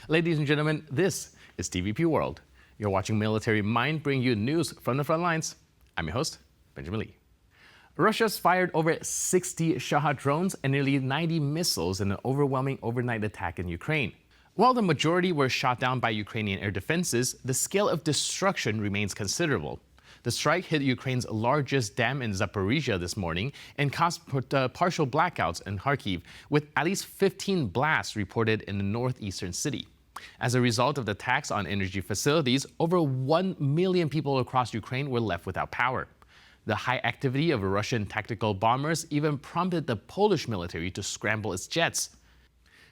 Ladies and gentlemen, this is TVP World. You're watching Military Mind bring you news from the front lines. I'm your host, Benjamin Lee. Russia's fired over 60 Shahed drones and nearly 90 missiles in an overwhelming overnight attack in Ukraine. While the majority were shot down by Ukrainian air defenses, the scale of destruction remains considerable. The strike hit Ukraine's largest dam in Zaporizhzhia this morning and caused partial blackouts in Kharkiv, with at least 15 blasts reported in the northeastern city. As a result of the attacks on energy facilities, over 1 million people across Ukraine were left without power. The high activity of Russian tactical bombers even prompted the Polish military to scramble its jets.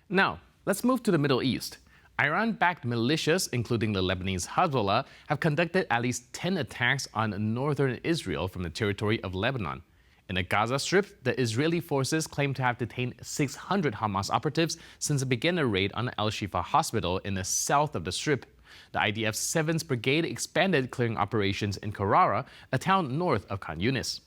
Now, let's move to the Middle East. Iran-backed militias, including the Lebanese Hezbollah, have conducted at least 10 attacks on northern Israel from the territory of Lebanon. In the Gaza Strip, the Israeli forces claim to have detained 600 Hamas operatives since it began a raid on the Al-Shifa hospital in the south of the Strip. The IDF's 7th Brigade expanded clearing operations in Karara, a town north of Khan Yunis.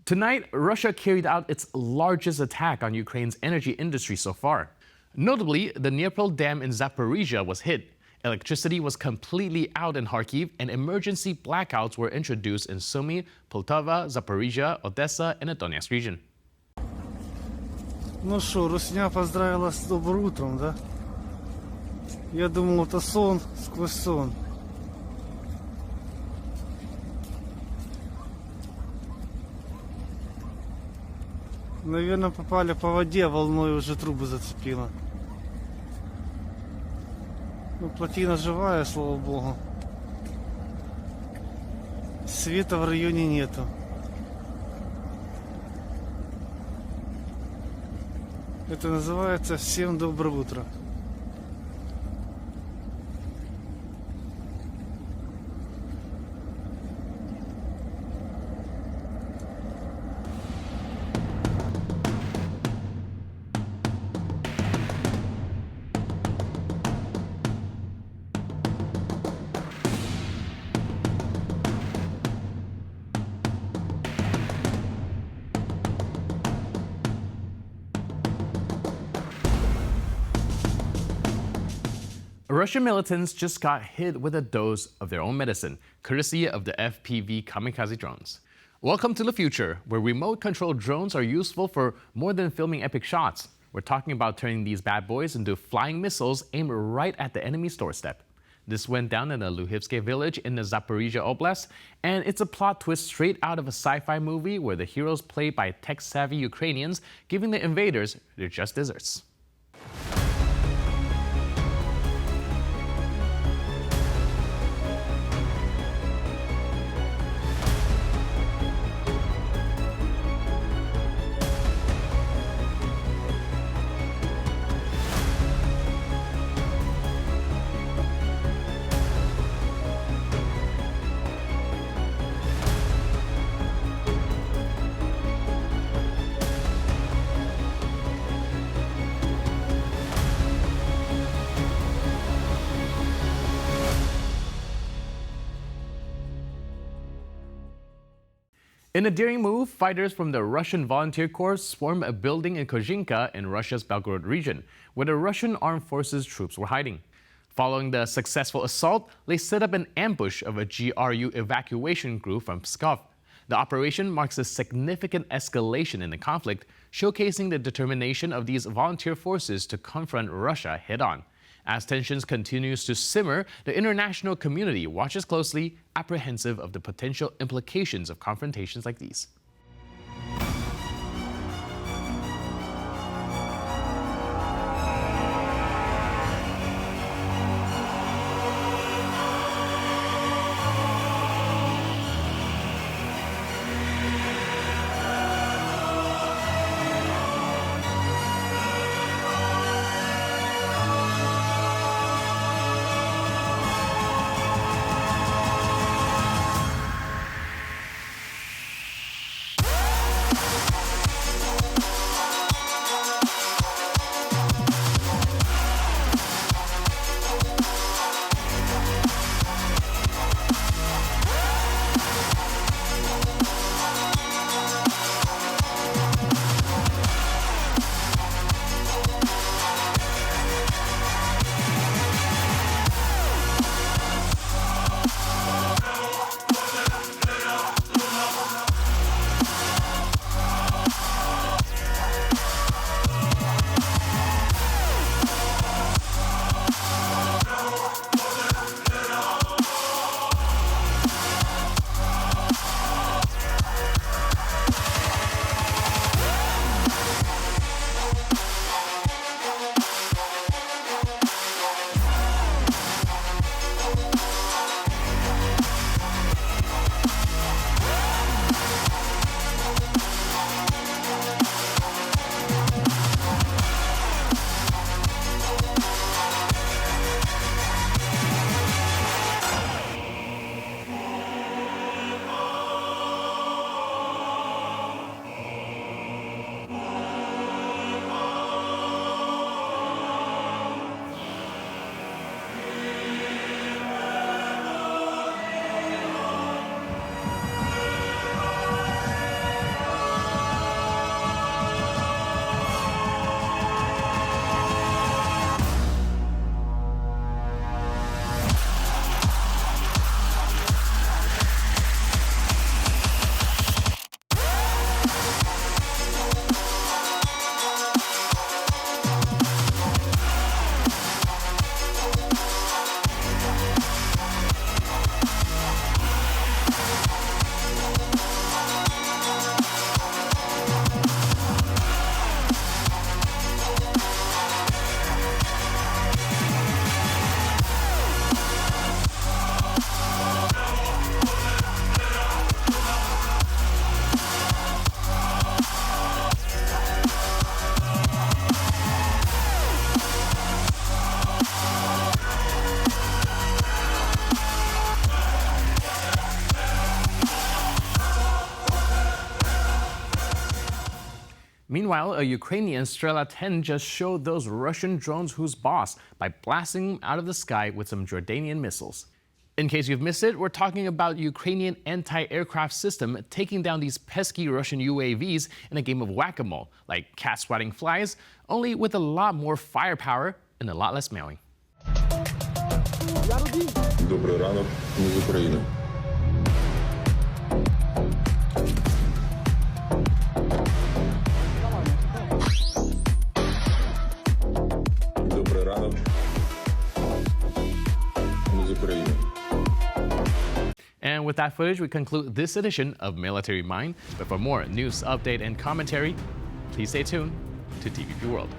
Tonight, Russia carried out its largest attack on Ukraine's energy industry so far. Notably, the Dnipro dam in Zaporizhzhia was hit. Electricity was completely out in Kharkiv, and emergency blackouts were introduced in Sumy, Poltava, Zaporizhzhia, Odesa, and the Donetsk region. Ну что, Русня поздравила с добрым утром, да? Я думал, это сон сквозь сон. Наверное, попали по воде, волной уже трубы зацепило. Ну, плотина живая, слава богу. Света в районе нету. Это называется «Всем доброе утро». Russian militants just got hit with a dose of their own medicine, courtesy of the FPV kamikaze drones. Welcome to the future, where remote-controlled drones are useful for more than filming epic shots. We're talking about turning these bad boys into flying missiles aimed right at the enemy's doorstep. This went down in the Luhivsky village in the Zaporizhzhia Oblast, and it's a plot twist straight out of a sci-fi movie where the heroes played by tech-savvy Ukrainians, giving the invaders their just desserts. In a daring move, fighters from the Russian Volunteer Corps swarmed a building in Kozhinka in Russia's Belgorod region, where the Russian armed forces troops were hiding. Following the successful assault, they set up an ambush of a GRU evacuation group from Pskov. The operation marks a significant escalation in the conflict, showcasing the determination of these volunteer forces to confront Russia head-on. As tensions continues to simmer, the international community watches closely, apprehensive of the potential implications of confrontations like these. Meanwhile, a Ukrainian Strela-10 just showed those Russian drones who's boss by blasting them out of the sky with some Jordanian missiles. In case you've missed it, we're talking about Ukrainian anti-aircraft system taking down these pesky Russian UAVs in a game of whack-a-mole, like cat swatting flies, only with a lot more firepower and a lot less mailing. Добрий ранок, ми з України. Добрий ранок, ми з України. And with that footage, we conclude this edition of Military Mind. But for more news, update, and commentary, please stay tuned to TVP World.